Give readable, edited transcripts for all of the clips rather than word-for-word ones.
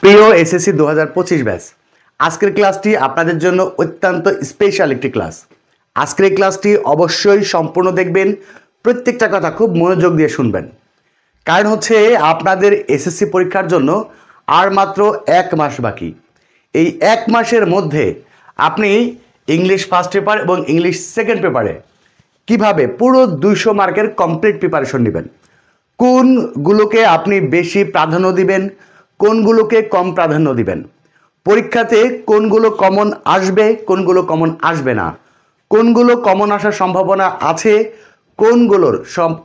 প্রিয় SSC 2025 batch, আজকের ক্লাসটি আপনাদের জন্য অত্যন্ত স্পেশাল একটি ক্লাস। আজকের এই ক্লাসটি অবশ্যই সম্পূর্ণ দেখবেন, প্রত্যেকটা কথা খুব মনোযোগ দিয়ে শুনবেন। কারণ হচ্ছে আপনাদের এসএসসি পরীক্ষার জন্য আর মাত্র 1 মাস বাকি। এই 1 মাসের মধ্যে আপনি ইংলিশ ফার্স্ট পেপার এবং ইংলিশ সেকেন্ড পেপারে কিভাবে পুরো 200 মার্কের কমপ্লিট প্রিপারেশন নেবেন, কোনগুলোকে আপনি বেশি প্রাধান্য দিবেন, কোনগুলোকে কম প্রাধান্য দিবেন, পরীক্ষাতে কোনগুলো কমন আসবে, কোনগুলো কমন আসবে না, কোনগুলো কমন আসার সম্ভাবনা আছে, কোনগুলোর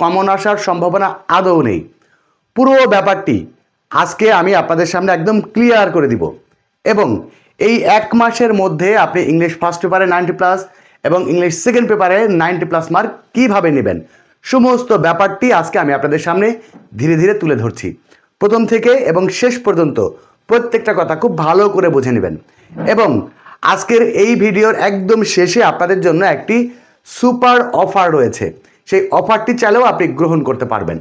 কমন আসার সম্ভাবনা আদৌ নেই, পুরো ব্যাপারটি আজকে আমি আপনাদের সামনে একদম ক্লিয়ার করে দিব। এবং এই 1 মাসের মধ্যে আপনি ইংলিশ ফার্স্ট পেপারে 90+ এবং ইংলিশ সেকেন্ড পেপারে 90+ মার্ক কীভাবে নেবেন, সমস্ত ব্যাপারটি আজকে আমি আপনাদের সামনে ধীরে ধীরে তুলে ধরছি। প্রথম থেকে এবং শেষ পর্যন্ত প্রত্যেকটা কথা খুব ভালো করে বুঝে নেবেন। এবং আজকের এই ভিডিওর একদম শেষে আপনাদের জন্য একটি সুপার অফার রয়েছে, সেই অফারটি চাইলেও আপনি গ্রহণ করতে পারবেন।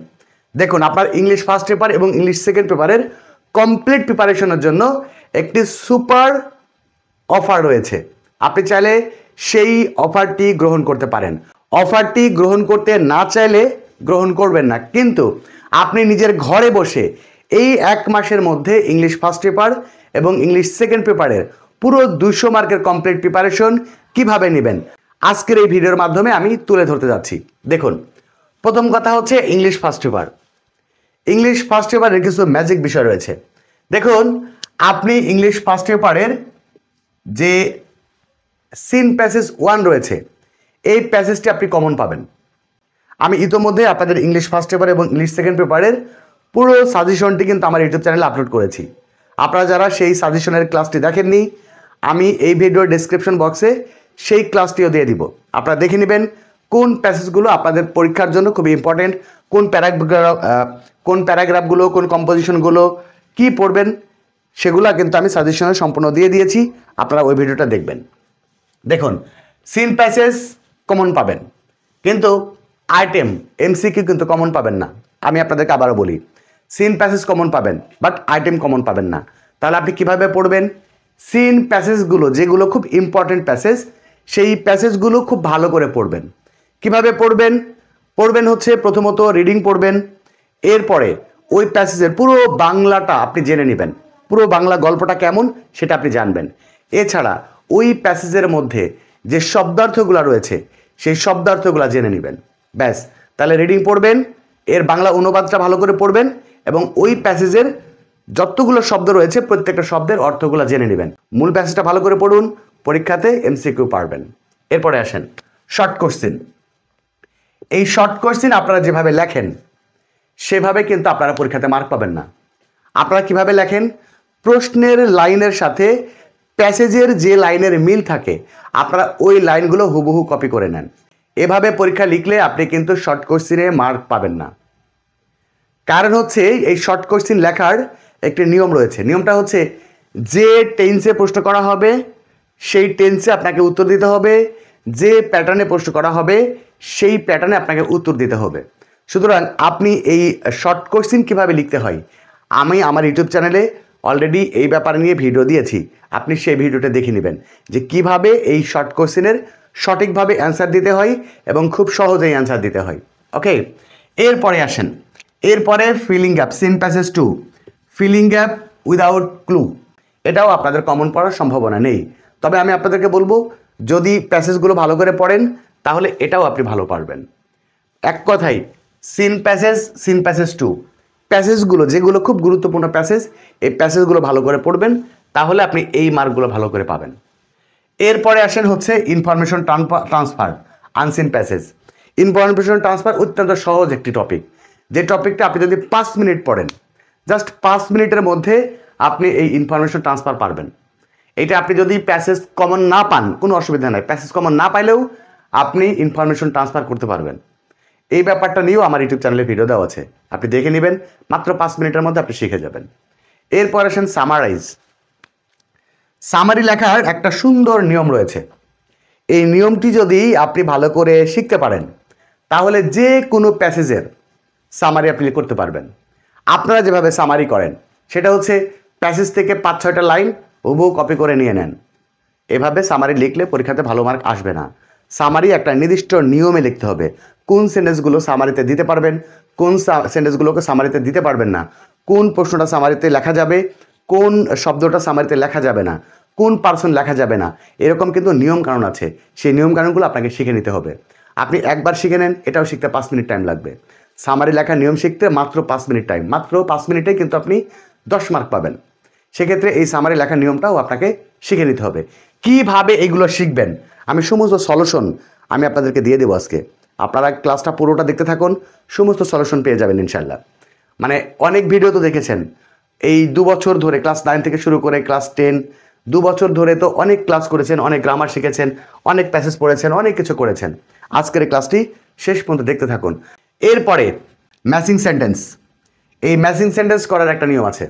দেখুন, আপনার ইংলিশ ফার্স্ট পেপার এবং ইংলিশ সেকেন্ড পেপারের কমপ্লিট প্রিপারেশনের জন্য একটি সুপার অফার রয়েছে। আপনি চাইলে সেই অফারটি গ্রহণ করতে পারেন। অফারটি গ্রহণ করতে না চাইলে গ্রহণ করবেন না, কিন্তু আপনি নিজের ঘরে বসে এই 1 মাসের মধ্যে ইংলিশ ফার্স্ট পেপার এবং ইংলিশ সেকেন্ড পেপারের পুরো 200 মার্কের কমপ্লিট প্রিপারেশন কিভাবে নেবেন আজকের এই ভিডিওর মাধ্যমে আমি তুলে ধরতে যাচ্ছি। দেখুন, প্রথম কথা হচ্ছে English first paper. English first পেপারের কিছু ম্যাজিক বিষয় রয়েছে। দেখুন, আপনি ইংলিশ ফার্স্ট পেপারের যে সিন প্যাসেজ 1 রয়েছে, এই প্যাসেজটি আপনি কমন পাবেন। আমি ইতোমধ্যে আপনাদের ইংলিশ ফার্স্ট পেপার এবং ইংলিশ সেকেন্ড পেপারের পুরো সাজেশনটি কিন্তু আমার ইউটিউব চ্যানেলে আপলোড করেছি। আপনারা যারা সেই সাজেশনের ক্লাসটি দেখেননি, আমি এই ভিডিওর ডেসক্রিপশন বক্সে সেই ক্লাসটিও দিয়ে দিব। আপনারা দেখে নেবেন কোন প্যাসেজগুলো আপনাদের পরীক্ষার জন্য খুবই ইম্পর্টেন্ট, কোন প্যারাগ্রাফগুলো, কোন কম্পোজিশনগুলো কি পড়বেন, সেগুলো কিন্তু আমি সাজেশনে সম্পূর্ণ দিয়ে দিয়েছি। আপনারা ওই ভিডিওটা দেখবেন। দেখুন, সিন প্যাসেজ কমন পাবেন, কিন্তু আইটেম এমসিকিউ কিন্তু কমন পাবেন না। আমি আপনাদেরকে আবারও বলি, সিন প্যাসেজ কমন পাবেন, বাট আইটেম কমন পাবেন না। তাহলে আপনি কিভাবে পড়বেন? সিন প্যাসেজগুলো যেগুলো খুব ইম্পর্টেন্ট প্যাসেজ, সেই প্যাসেজগুলো খুব ভালো করে পড়বেন। কিভাবে পড়বেন? পড়বেন হচ্ছে প্রথমত রিডিং পড়বেন, এরপরে ওই প্যাসেজের পুরো বাংলাটা আপনি জেনে নেবেন, পুরো বাংলা গল্পটা কেমন সেটা আপনি জানবেন। এছাড়া ওই প্যাসেজের মধ্যে যে শব্দার্থগুলো রয়েছে সেই শব্দার্থগুলো জেনে নেবেন। ব্যাস, তাহলে রিডিং পড়বেন, এর বাংলা অনুবাদটা ভালো করে পড়বেন এবং ওই প্যাসেজের যতগুলো শব্দ রয়েছে প্রত্যেকটা শব্দের অর্থগুলো জেনে নেবেন। মূল প্যাসেজটা ভালো করে পড়ুন, পরীক্ষাতে এমসিকিউ পারবেন। এরপরে আসেন শর্ট কোশ্চেন। এই শর্ট কোশ্চেন আপনারা যেভাবে লেখেন সেভাবে কিন্তু আপনারা পরীক্ষাতে মার্ক পাবেন না। আপনারা কিভাবে লেখেন? প্রশ্নের লাইনের সাথে প্যাসেজের যে লাইনের মিল থাকে আপনারা ওই লাইনগুলো হুবহু কপি করে নেন। এভাবে পরীক্ষা লিখলে আপনি কিন্তু শর্ট কোশ্চেনে মার্ক পাবেন না। কারণ হচ্ছে এই শর্ট কোশ্চেন লেখার একটি নিয়ম রয়েছে। নিয়মটা হচ্ছে যে টেন্সে প্রশ্ন করা হবে সেই টেন্সে আপনাকে উত্তর দিতে হবে, যে প্যাটার্নে প্রশ্ন করা হবে সেই প্যাটার্নে আপনাকে উত্তর দিতে হবে। সুতরাং আপনি এই শর্ট কোশ্চেন কীভাবে লিখতে হয় আমি আমার ইউটিউব চ্যানেলে অলরেডি এই ব্যাপার নিয়ে ভিডিও দিয়েছি। আপনি সেই ভিডিওটা দেখে নেবেন যে কিভাবে এই শর্ট কোশ্চেনের সঠিকভাবে অ্যান্সার দিতে হয় এবং খুব সহজেই অ্যান্সার দিতে হয়। ওকে, এরপরে আসেন, এরপরে feeling gap, seen passage 2, feeling gap without clue. এটাও আপনাদের কমন পড়ার সম্ভাবনা নেই, তবে আমি আপনাদেরকে বলবো যদি প্যাসেজগুলো ভালো করে পড়েন তাহলে এটাও আপনি ভালো পারবেন। এক কথাই সিন প্যাসেজ 2 প্যাসেজগুলো যেগুলো খুব গুরুত্বপূর্ণ প্যাসেজ, এই প্যাসেজগুলো ভালো করে পড়বেন, তাহলে আপনি এই মার্কগুলো ভালো করে পাবেন। এরপরে আসেন হচ্ছে information transfer, unseen passage. Information transfer অত্যন্ত সহজ একটি টপিক, যে টপিকটা আপনি যদি 5 মিনিট পড়েন, জাস্ট 5 মিনিটের মধ্যে আপনি এই ইনফরমেশন ট্রান্সফার পারবেন। এটা আপনি যদি প্যাসেজ কমন না পান কোনো অসুবিধা নাই, প্যাসেজ কমন না পাইলেও আপনি ইনফরমেশন ট্রান্সফার করতে পারবেন। এই ব্যাপারটা নিয়েও আমার ইউটিউব চ্যানেলে ভিডিও দেওয়া আছে, আপনি দেখে নেবেন, মাত্র 5 মিনিটের মধ্যে আপনি শিখে যাবেন। এরপর আসেন সামারাইজ। সামারি লেখার একটা সুন্দর নিয়ম রয়েছে। এই নিয়মটি যদি আপনি ভালো করে শিখতে পারেন তাহলে যে কোনো প্যাসেজের সামারি আপনি করতে পারবেন। আপনারা যেভাবে সামারি করেন সেটা হচ্ছে প্যাসেজ থেকে 5-6টা লাইন হুবহু কপি করে নিয়ে নেন। এভাবে সামারি লিখলে পরীক্ষাতে ভালো মার্ক আসবে না। সামারি একটা নির্দিষ্ট নিয়মে লিখতে হবে। কোন সেন্টেন্সগুলো সামারিতে দিতে পারবেন, কোন সেন্টেন্সগুলোকে সামারিতে দিতে পারবেন না, কোন প্রশ্নটা সামারিতে লেখা যাবে, কোন শব্দটা সামারিতে লেখা যাবে না, কোন পার্সন লেখা যাবে না, এরকম কিন্তু নিয়মকানুন আছে। সেই নিয়মকানুনগুলো আপনাকে শিখে নিতে হবে। আপনি একবার শিখে নেন, এটাও শিখতে 5 মিনিট টাইম লাগবে। সামারি লেখার নিয়ম শিখতে মাত্র 5 মিনিট টাইম, মাত্র 5 মিনিটে কিন্তু আপনি 10 মার্ক পাবেন। সেক্ষেত্রে এই সামারি লেখার নিয়মটাও আপনাকে শিখে নিতে হবে। কিভাবে এগুলো শিখবেন আমি সমস্ত সলিউশন আমি আপনাদেরকে দিয়ে দেবো আজকে। আপনারা ক্লাসটা পুরোটা দেখতে থাকুন, সমস্ত সলিউশন পেয়ে যাবেন ইনশাল্লাহ। মানে অনেক ভিডিও তো দেখেছেন, এই 2 বছর ধরে ক্লাস 9 থেকে শুরু করে ক্লাস 10, 2 বছর ধরে তো অনেক ক্লাস করেছেন, অনেক গ্রামার শিখেছেন, অনেক প্যাসেজ পড়েছেন, অনেক কিছু করেছেন। আজকের ক্লাসটি শেষ পর্যন্ত দেখতে থাকুন। এরপরে ম্যাচিং সেন্টেন্স। এই ম্যাচিং সেন্টেন্স করার একটা নিয়ম আছে।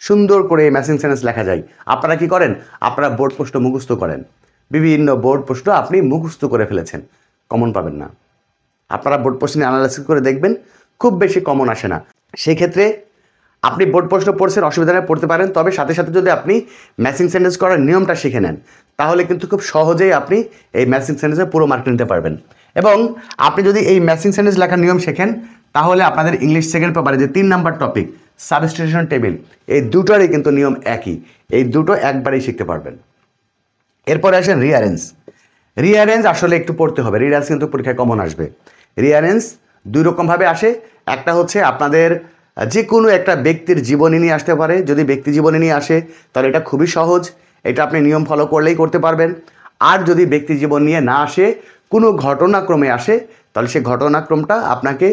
সুন্দর করে ম্যাচিং সেন্টেন্স লেখা যায়। আপনারা কি করেন, আপনারা বোর্ড প্রশ্ন মুখস্থ করেন, বিভিন্ন বোর্ড প্রশ্ন আপনি মুখস্থ করে ফেলেছেন, কমন পাবেন না। আপনারা বোর্ড প্রশ্ন অ্যানালাইসিস করে দেখবেন খুব বেশি কমন আসে না। সেই ক্ষেত্রে আপনি বোর্ড প্রশ্ন পড়ছেন, অসুবিধা নেই, পড়তে পারেন, তবে সাথে সাথে যদি আপনি ম্যাচিং সেন্টেন্স করার নিয়মটা শিখে নেন তাহলে কিন্তু খুব সহজেই আপনি এই ম্যাচিং সেন্টেন্সে পুরো মার্ক নিতে পারবেন। এবং আপনি যদি এই ম্যাচিং সেন্টেন্স লেখার নিয়ম শেখেন তাহলে আপনাদের ইংলিশ সেকেন্ড পেপারে যে 3 নাম্বার টপিক সাবস্টিটিউশন টেবিল, এই দুটোরই কিন্তু নিয়ম একই। এই দুটো একবারেই শিখতে পারবেন। এরপরে আসেন রিঅ্যারেঞ্জ। রিঅ্যারেঞ্জ আসলে একটু পড়তে হবে, রিঅ্যারেঞ্জ কিন্তু পরীক্ষায় কমন আসবে। রিঅ্যারেঞ্জ 2 রকমভাবে আসে। একটা হচ্ছে আপনাদের যে কোনো একটা ব্যক্তির জীবনী নিয়ে আসতে পারে। যদি ব্যক্তি জীবনী নিয়ে আসে তাহলে এটা খুবই সহজ, এটা আপনি নিয়ম ফলো করলেই করতে পারবেন। আর যদি ব্যক্তি জীবন নিয়ে না আসে, কোনো ঘটনাক্রমে আসে, তাহলে সেই ঘটনাক্রমটা আপনাকে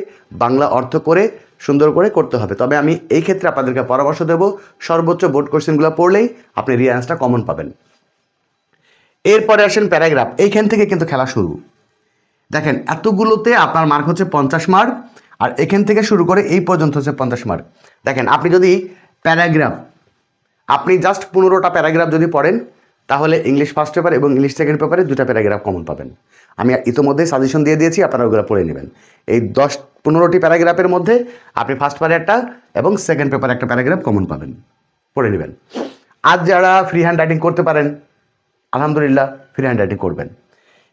বাংলা অর্থ করে সুন্দর করে করতে হবে। তবে আমি এই ক্ষেত্রে আপনাদেরকে পরামর্শ দেব, সর্বোচ্চ বোর্ড কোশ্চেনগুলো পড়লেই আপনি রিঅ্যারেঞ্জটা কমন পাবেন। এরপরে আসেন প্যারাগ্রাফ। এইখান থেকে কিন্তু খেলা শুরু। দেখেন এতগুলোতে আপনার মার্ক হচ্ছে 50 মার্ক, আর এখান থেকে শুরু করে এই পর্যন্ত হচ্ছে 50 মার্ক। দেখেন আপনি যদি প্যারাগ্রাফ, আপনি জাস্ট 15টা প্যারাগ্রাফ যদি পড়েন তাহলে ইংলিশ ফার্স্ট পেপার এবং ইংলিশ সেকেন্ড পেপারে 2টা প্যারাগ্রাফ কমন পাবেন। আমি ইতোমধ্যেই সাজেশন দিয়ে দিয়েছি, আপনারা ওগুলো পড়ে নেবেন। এই 10-15টি প্যারাগ্রাফের মধ্যে আপনি ফার্স্ট পেপারে একটা এবং সেকেন্ড পেপারে একটা প্যারাগ্রাফ কমন পাবেন, পড়ে নেবেন। আর যারা ফ্রি হ্যান্ড রাইটিং করতে পারেন আলহামদুলিল্লাহ ফ্রি হ্যান্ড রাইটিং করবেন।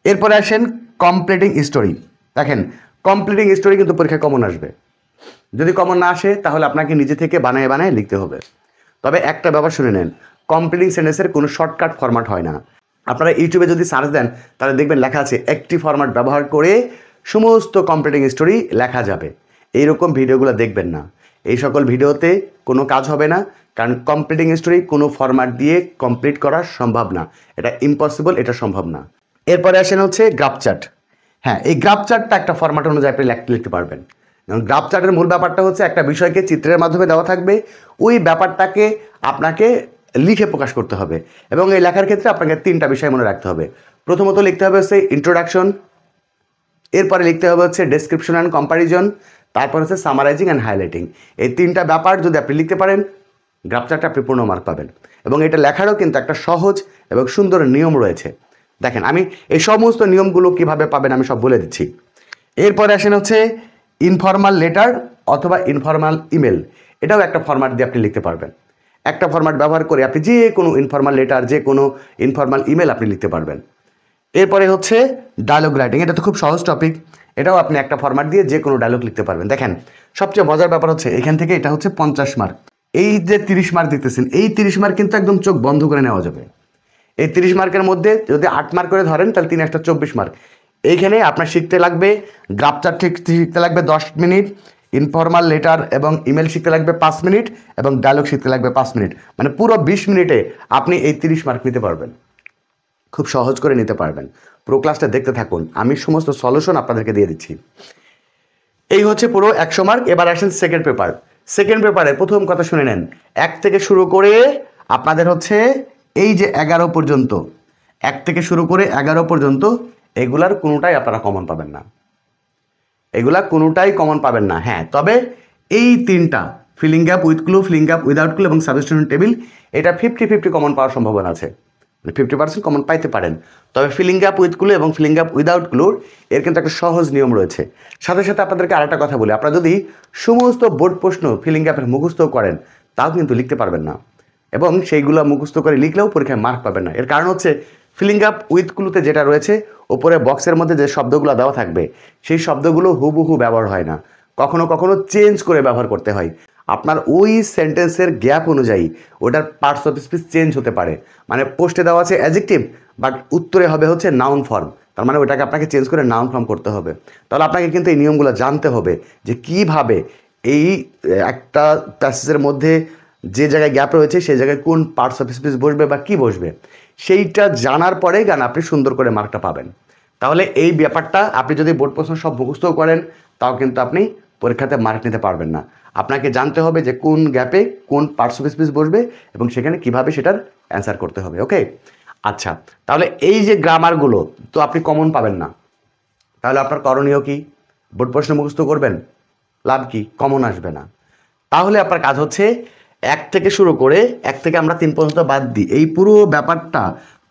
এরপরে আসেন কমপ্লিটিং স্টোরি। দেখেন কমপ্লিটিং স্টোরি কিন্তু পরীক্ষায় কমন আসবে। যদি কমন না আসে তাহলে আপনাকে নিজে থেকে বানায় বানায় লিখতে হবে। তবে একটা ব্যাপার শুনে নেন, কমপ্লিটিং সেন্টেন্সের কোনো শর্টকাট ফরম্যাট হয় না। আপনারা ইউটিউবে যদি সার্চ দেন তাহলে দেখবেন লেখা আছে একটি ফরম্যাট ব্যবহার করে সমস্ত কমপ্লিটিং স্টোরি লেখা যাবে। এইরকম ভিডিওগুলো দেখবেন না, এই সকল ভিডিওতে কোনো কাজ হবে না, কারণ কমপ্লিটিং স্টোরি কোনো ফরম্যাট দিয়ে কমপ্লিট করা সম্ভব না, এটা ইম্পসিবল, এটা সম্ভব না। এরপরে আসেন হচ্ছে গ্রাফ চার্ট। হ্যাঁ, এই গ্রাফ চার্টটা একটা ফরম্যাট অনুযায়ী আপনি লিখতে পারবেন। কারণ গ্রাফ চার্টের মূল ব্যাপারটা হচ্ছে একটা বিষয়কে চিত্রের মাধ্যমে দেওয়া থাকবে, ওই ব্যাপারটাকে আপনাকে লিখে প্রকাশ করতে হবে। এবং এই লেখার ক্ষেত্রে আপনাকে 3টা বিষয় মনে রাখতে হবে। প্রথমত লিখতে হবে হচ্ছে ইন্ট্রোডাকশন, এরপরে লিখতে হবে হচ্ছে ডেসক্রিপশন অ্যান্ড কম্প্যারিজন, তারপর হচ্ছে সামারাইজিং অ্যান্ড হাইলাইটিং। এই 3টা ব্যাপার যদি আপনি লিখতে পারেন গ্রাফ চার্টে আপনি পূর্ণ মার্ক পাবেন। এবং এটা লেখারও কিন্তু একটা সহজ এবং সুন্দর নিয়ম রয়েছে। দেখেন আমি এই সমস্ত নিয়মগুলো কিভাবে পাবেন আমি সব বলে দিচ্ছি। এরপরে আসেন হচ্ছে ইনফর্মাল লেটার অথবা ইনফর্মাল ইমেল। এটাও একটা ফরম্যাট দিয়ে আপনি লিখতে পারবেন। একটা ফরম্যাট ব্যবহার করে আপনি যে কোনো ইনফর্মাল লেটার, যে কোনো ইনফর্মাল ইমেল আপনি লিখতে পারবেন। এরপরে হচ্ছে ডায়লগ রাইটিং। এটা তো খুব সহজ টপিক, এটাও আপনি একটা ফরম্যাট দিয়ে যে কোনো ডায়লগ লিখতে পারবেন। দেখেন সবচেয়ে মজার ব্যাপার হচ্ছে এখান থেকে এটা হচ্ছে 50 মার্ক। এই যে 30 মার্ক দিতেছেন, এই 30 মার্ক কিন্তু একদম চোখ বন্ধ করে নেওয়া যাবে। এই 30 মার্কের মধ্যে যদি 8 মার্ক করে ধরেন তাহলে 3 একটা 24 মার্ক। এইখানে আপনার শিখতে লাগবে গ্রাফ চার্ট শিখতে লাগবে 10 মিনিট, ইনফর্মাল লেটার এবং ইমেল শিখতে লাগবে 5 মিনিট এবং ডায়লগ শিখতে লাগবে 5 মিনিট। মানে পুরো 20 মিনিটে আপনি এই 30 মার্ক নিতে পারবেন, খুব সহজ করে নিতে পারবেন। পুরো ক্লাসটা দেখতে থাকুন, আমি সমস্ত সলিউশন আপনাদেরকে দিয়ে দিচ্ছি। এই হচ্ছে পুরো 100 মার্ক। এবার আসেন সেকেন্ড পেপার। সেকেন্ড পেপারে প্রথম কথা শুনে নেন, 1 থেকে শুরু করে আপনাদের হচ্ছে এই যে 11 পর্যন্ত, 1 থেকে শুরু করে 11 পর্যন্ত এগুলার কোনোটাই আপনারা কমন পাবেন না, এগুলা কোনোটাই কমন পাবেন না। হ্যাঁ, তবে এই 3টা feeling gap with clue, feeling gap without clue এবং সাবস্টিটিউশন টেবিল, এটা 50-50 কমন পাওয়ার সম্ভাবনা আছে, 50% কমন পাইতে পারেন। তবে ফিলিং গ্যাপ উইথ ক্লু এবং ফিলিং গ্যাপ উইদাউট ক্লুর এর কিন্তু একটা সহজ নিয়ম রয়েছে। সাথে সাথে আপনাদেরকে আরেকটা কথা বলি, আপনারা যদি সমস্ত বোর্ড প্রশ্ন ফিলিং গ্যাপের মুখস্থ করেন তাও কিন্তু লিখতে পারবেন না। এবং সেইগুলো মুখস্থ করে লিখলেও পরীক্ষায় মার্ক পাবেন না। এর কারণ হচ্ছে ফিলিং আপ উইথ ক্লুতে যেটা রয়েছে ওপরে বক্সের মধ্যে যে শব্দগুলো দেওয়া থাকবে সেই শব্দগুলো হুবহু ব্যবহার হয় না, কখনো কখনো চেঞ্জ করে ব্যবহার করতে হয়। আপনার ওই সেন্টেন্সের গ্যাপ অনুযায়ী ওটার পার্টস অফ স্পিচ চেঞ্জ হতে পারে। মানে পোস্টে দেওয়া আছে অ্যাডজেক্টিভ, বাট উত্তরে হবে হচ্ছে নাউন ফর্ম, তার মানে ওটাকে আপনাকে চেঞ্জ করে নাউন ফর্ম করতে হবে। তাহলে আপনাকে কিন্তু এই নিয়মগুলো জানতে হবে যে কিভাবে এই একটা প্যাসেজের মধ্যে যে জায়গায় গ্যাপ রয়েছে সেই জায়গায় কোন পার্টস অফ স্পিচ বসবে বা কি বসবে, সেইটা জানার পরেই গান আপনি সুন্দর করে মার্কটা পাবেন। তাহলে এই ব্যাপারটা আপনি যদি বোর্ড প্রশ্ন সব মুখস্থ করেন তাও কিন্তু আপনি পরীক্ষাতে মার্ক নিতে পারবেন না। আপনাকে জানতে হবে যে কোন গ্যাপে কোন পার্টস অফ স্পিচ বসবে এবং সেখানে কিভাবে সেটার অ্যান্সার করতে হবে। ওকে, আচ্ছা, তাহলে এই যে গ্রামারগুলো তো আপনি কমন পাবেন না, তাহলে আপনার করণীয় কি? বোর্ড প্রশ্ন মুখস্থ করবেন, লাভ কি? কমন আসবে না। তাহলে আপনার কাজ হচ্ছে 1 থেকে শুরু করে 1 থেকে আমরা 3 পর্যন্ত বাদ দিই, এই পুরো ব্যাপারটা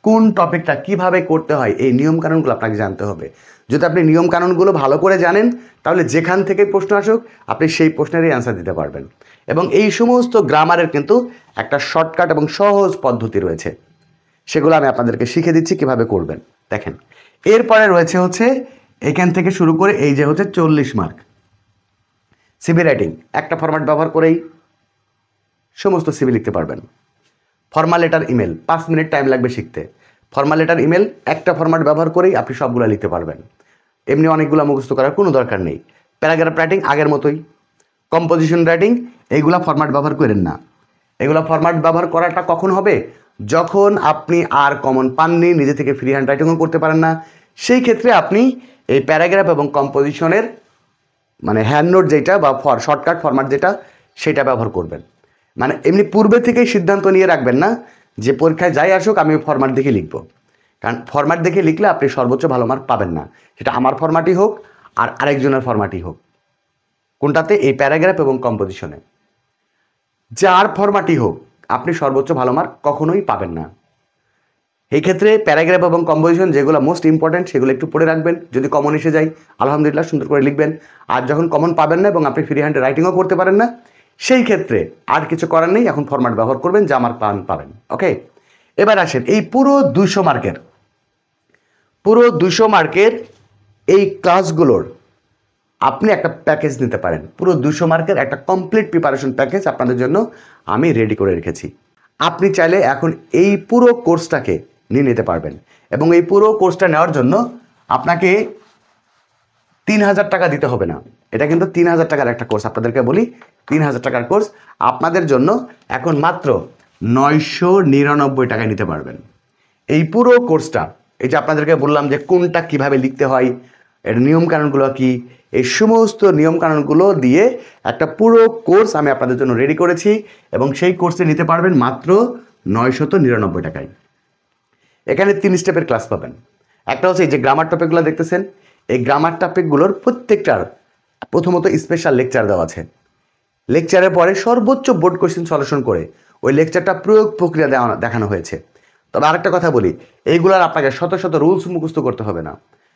কোন টপিকটা কিভাবে করতে হয় এই নিয়মকানুনগুলো আপনাকে জানতে হবে। যদি আপনি নিয়মকানুনগুলো ভালো করে জানেন তাহলে যেখান থেকে প্রশ্ন আসুক আপনি সেই প্রশ্নেরই অ্যান্সার দিতে পারবেন। এবং এই সমস্ত গ্রামারের কিন্তু একটা শর্টকাট এবং সহজ পদ্ধতি রয়েছে, সেগুলো আমি আপনাদেরকে শিখে দিচ্ছি কিভাবে করবেন। দেখেন, এরপরে রয়েছে হচ্ছে এখান থেকে শুরু করে এই যে হচ্ছে 40 মার্ক সিভি রাইটিং। একটা ফরম্যাট ব্যবহার করেই সমস্ত সিভি লিখতে পারবেন। Formal letter email 5 minute time লাগবে শিখতে। ফর্মাল লেটার ইমেল একটা ফরম্যাট ব্যবহার করেই আপনি সবগুলো লিখতে পারবেন, এমনি অনেকগুলো মুখস্থ করার কোনো দরকার নেই। প্যারাগ্রাফ রাইটিং আগের মতোই। কম্পোজিশন রাইটিং এইগুলা ফরম্যাট ব্যবহার করেন না। এগুলো ফরম্যাট ব্যবহার করাটা কখন হবে? যখন আপনি আর কমন পাননি, নিজে থেকে ফ্রি হ্যান্ড রাইটিংও করতে পারেন না, সেই ক্ষেত্রে আপনি এই প্যারাগ্রাফ এবং কম্পোজিশনের মানে হ্যান্ড নোট যেটা বা শর্টকাট ফরম্যাট যেটা সেটা ব্যবহার করবেন। মানে এমনি পূর্বে থেকেই সিদ্ধান্ত নিয়ে রাখবেন না যে পরীক্ষায় যাই আসুক আমি ফরম্যাট দেখে লিখব, কারণ ফরম্যাট দেখে লিখলে আপনি সর্বোচ্চ ভালো মার্ক পাবেন না। সেটা আমার ফরম্যাটই হোক আর আরেকজনের ফরম্যাটই হোক। কোনটাতে? এই প্যারাগ্রাফ এবং কম্পোজিশনে। যার ফরম্যাটই হোক আপনি সর্বোচ্চ ভালো মার্ক কখনোই পাবেন না। এই ক্ষেত্রে প্যারাগ্রাফ এবং কম্পোজিশন যেগুলো মোস্ট ইম্পর্ট্যান্ট সেগুলো একটু পড়ে রাখবেন। যদি কমন এসে যায় আলহামদুলিল্লাহ সুন্দর করে লিখবেন। আর যখন কমন পাবেন না এবং আপনি ফ্রি হ্যান্ডে রাইটিংও করতে পারেন না, সেই ক্ষেত্রে আর কিছু করার নেই, এখন ফরম্যাট ব্যবহার করবেন, যা মার্ক পাবেন। ওকে, এবার আসেন এই পুরো 200 মার্কের এই ক্লাসগুলোর আপনি একটা প্যাকেজ নিতে পারেন। পুরো 200 মার্কের একটা কমপ্লিট প্রিপারেশন প্যাকেজ আপনাদের জন্য আমি রেডি করে রেখেছি। আপনি চাইলে এখন এই পুরো কোর্সটাকে নিয়ে নিতে পারবেন এবং এই পুরো কোর্সটা নেওয়ার জন্য আপনাকে 3000 টাকা দিতে হবে না। এটা কিন্তু 3000 টাকার একটা কোর্স, আপনাদেরকে বলি 3000 টাকার কোর্স আপনাদের জন্য এখন মাত্র 999 টাকায় নিতে পারবেন। এই পুরো কোর্সটা, এই যে আপনাদেরকে বললাম যে কোনটা কিভাবে লিখতে হয়, এর নিয়মকানুনগুলো কি, এই সমস্ত নিয়মকানুনগুলো দিয়ে একটা পুরো কোর্স আমি আপনাদের জন্য রেডি করেছি এবং সেই কোর্সে নিতে পারবেন মাত্র 999 টাকায়। এখানে 3 স্টেপের ক্লাস পাবেন। একটা হচ্ছে এই যে গ্রামার টপিকগুলো দেখতেছেন, এই গ্রামার টপিকগুলোর প্রত্যেকটার প্রথমত স্পেশাল লেকচার দেওয়া আছে। লেকচারের পরে সর্বোচ্চ বোর্ড কোশ্চেন সলিউশন করে ওই লেকচারটা প্রয়োগ প্রক্রিয়া দেখানো হয়েছে। তবে আরেকটা কথা বলি, এইগুলার আপনাকে শত শত রুলস মুখস্থ করতে হবে না।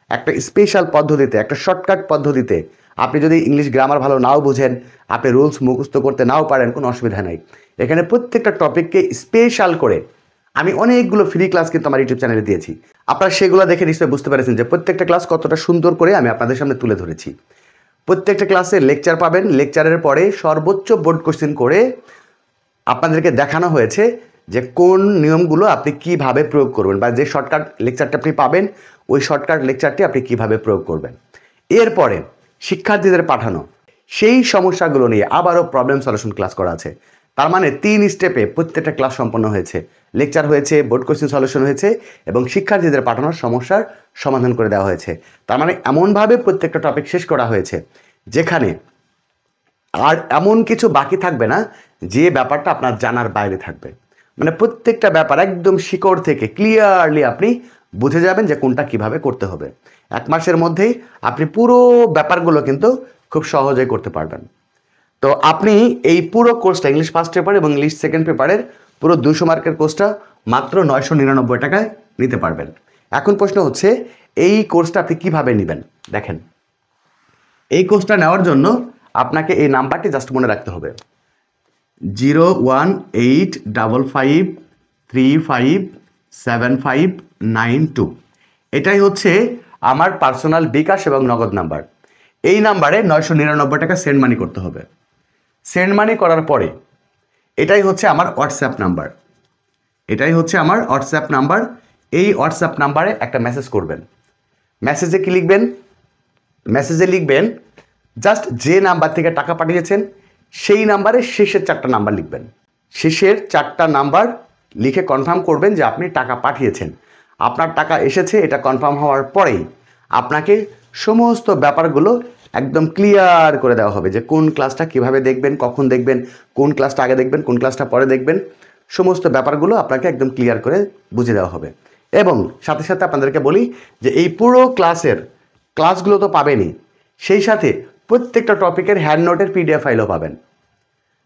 একটা স্পেশাল পদ্ধতিতে, একটা শর্টকাট পদ্ধতিতে আপনি যদি ইংলিশ গ্রামার ভালো নাও বুঝেন, আপনি রুলস মুখস্থ করতে নাও পারেন, কোনো অসুবিধা নেই। এখানে প্রত্যেকটা টপিককে স্পেশাল করে আমি অনেকগুলো ফ্রি ক্লাস কিন্তু আমার ইউটিউব চ্যানেলে দিয়েছি। আপনারা সেগুলো দেখে নিশ্চয়ই বুঝতে পেরেছেন যে প্রত্যেকটা ক্লাস কতটা সুন্দর করে আমি আপনাদের সামনে তুলে ধরেছি। প্রত্যেকটা ক্লাসে লেকচার পাবেন, লেকচারের পরে সর্বোচ্চ বোর্ড কোশ্চেন করে আপনাদেরকে দেখানো হয়েছে যে কোন নিয়মগুলো আপনি কিভাবে প্রয়োগ করবেন, বা যে শর্টকাট লেকচারটা আপনি পাবেন ওই শর্টকাট লেকচারটি আপনি কিভাবে প্রয়োগ করবেন। এরপরে শিক্ষার্থীদের পাঠানো সেই সমস্যাগুলো নিয়ে আবারও প্রবলেম সলিউশন ক্লাস করা আছে। তার মানে 3 স্টেপে প্রত্যেকটা ক্লাস সম্পন্ন হয়েছে, লেকচার হয়েছে, বোর্ড কোশ্চেন সলিউশন হয়েছে এবং শিক্ষার্থীদের পাঠানোর সমস্যার সমাধান করে দেওয়া হয়েছে। তার মানে এমনভাবে প্রত্যেকটা টপিক শেষ করা হয়েছে যেখানে আর এমন কিছু বাকি থাকবে না যে ব্যাপারটা আপনার জানার বাইরে থাকবে। মানে প্রত্যেকটা ব্যাপার একদম শিকড় থেকে ক্লিয়ারলি আপনি বুঝে যাবেন যে কোনটা কিভাবে করতে হবে। 1 মাসের মধ্যেই আপনি পুরো ব্যাপারগুলো কিন্তু খুব সহজেই করতে পারবেন। তো আপনি এই পুরো কোর্সটা ইংলিশ ফার্স্ট পেপার এবং ইংলিশ সেকেন্ড পেপারের পুরো 200 মার্কের কোর্সটা মাত্র 999 টাকায় নিতে পারবেন। এখন প্রশ্ন হচ্ছে এই কোর্সটা আপনি কিভাবে নেবেন। দেখেন, এই কোর্সটা নেওয়ার জন্য আপনাকে এই নাম্বারটি জাস্ট মনে রাখতে হবে। 01855357592। এটাই হচ্ছে আমার পার্সোনাল বিকাশ এবং নগদ নাম্বার। এই নাম্বারে 999 টাকা সেন্ড মানি করতে হবে। সেন্ড মানি করার পরে এটাই হচ্ছে আমার হোয়াটসঅ্যাপ নাম্বার। এই হোয়াটসঅ্যাপ নাম্বারে একটা মেসেজ করবেন। মেসেজে কি লিখবেন? মেসেজে লিখবেন জাস্ট যে নাম্বার থেকে টাকা পাঠিয়েছেন সেই নাম্বারে শেষের 4টা নাম্বার লিখবেন। শেষের 4টা নাম্বার লিখে কনফার্ম করবেন যে আপনি টাকা পাঠিয়েছেন। আপনার টাকা এসেছে এটা কনফার্ম হওয়ার পরেই আপনাকে সমস্ত ব্যাপারগুলো একদম ক্লিয়ার করে দেওয়া হবে যে কোন ক্লাসটা কিভাবে দেখবেন, কখন দেখবেন, কোন ক্লাসটা আগে দেখবেন, কোন ক্লাসটা পরে দেখবেন। সমস্ত ব্যাপারগুলো আপনাকে একদম ক্লিয়ার করে বুঝিয়ে দেওয়া হবে। এবং সাথে সাথে আপনাদেরকে বলি যে এই পুরো ক্লাসগুলো তো পাবেনই, সেই সাথে প্রত্যেকটা টপিকের হ্যান্ড নোটের পিডিএফ ফাইলও পাবেন।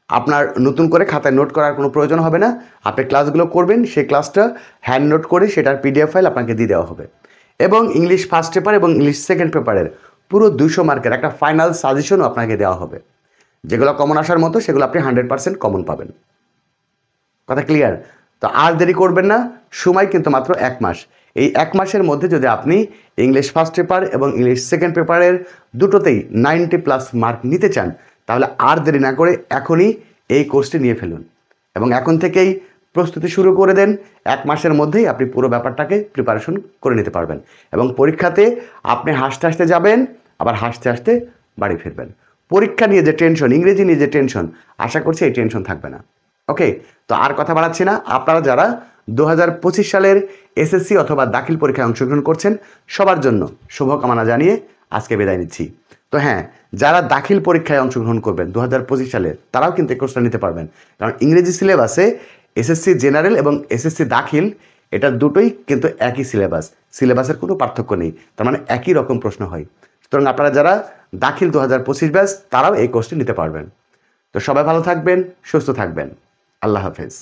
আপনার নতুন করে খাতায় নোট করার কোনো প্রয়োজন হবে না। আপনি ক্লাসগুলো করবেন, সেই ক্লাসটা হ্যান্ড নোট করে সেটার পিডিএফ ফাইল আপনাকে দিয়ে দেওয়া হবে। এবং ইংলিশ ফার্স্ট পেপার এবং ইংলিশ সেকেন্ড পেপারের পুরো 200 মার্কের একটা ফাইনাল সাজেশনও আপনাকে দেওয়া হবে। যেগুলো কমন আসার মতো সেগুলো আপনি 100% কমন পাবেন। কথা ক্লিয়ার? তো আর দেরি করবেন না, সময় কিন্তু মাত্র 1 মাস। এই 1 মাসের মধ্যে যদি আপনি ইংলিশ ফার্স্ট পেপার এবং ইংলিশ সেকেন্ড পেপারের দুটোতেই 90+ মার্ক নিতে চান, তাহলে আর দেরি না করে এখনই এই কোর্সটি নিয়ে ফেলুন এবং এখন থেকেই প্রস্তুতি শুরু করে দেন। 1 মাসের মধ্যেই আপনি পুরো ব্যাপারটাকে প্রিপারেশন করে নিতে পারবেন এবং পরীক্ষাতে আপনি হাসতে হাসতে যাবেন, আবার হাসতে হাসতে বাড়ি ফিরবেন। পরীক্ষা নিয়ে যে টেনশন, ইংরেজি নিয়ে যে টেনশন, আশা করছি এই টেনশন থাকবে না। ওকে, তো আর কথা বাড়াচ্ছি না। আপনারা যারা 2025 সালের এসএসসি অথবা দাখিল পরীক্ষায় অংশগ্রহণ করছেন সবার জন্য শুভকামনা জানিয়ে আজকে বিদায় নিচ্ছি। তো হ্যাঁ, যারা দাখিল পরীক্ষায় অংশগ্রহণ করবেন 2025 সালে তারাও কিন্তু এই কোর্সটা নিতে পারবেন, কারণ ইংরেজি সিলেবাসে এসএসসি জেনারেল এবং এসএসসি দাখিল এটা দুটোই কিন্তু একই সিলেবাসের কোনো পার্থক্য নেই, তার মানে একই রকম প্রশ্ন হয়। সুতরাং আপনারা যারা দাখিল 2025 ব্যাচ তারাও এই কোর্সটি নিতে পারবেন। তো সবাই ভালো থাকবেন, সুস্থ থাকবেন। আল্লাহ হাফেজ।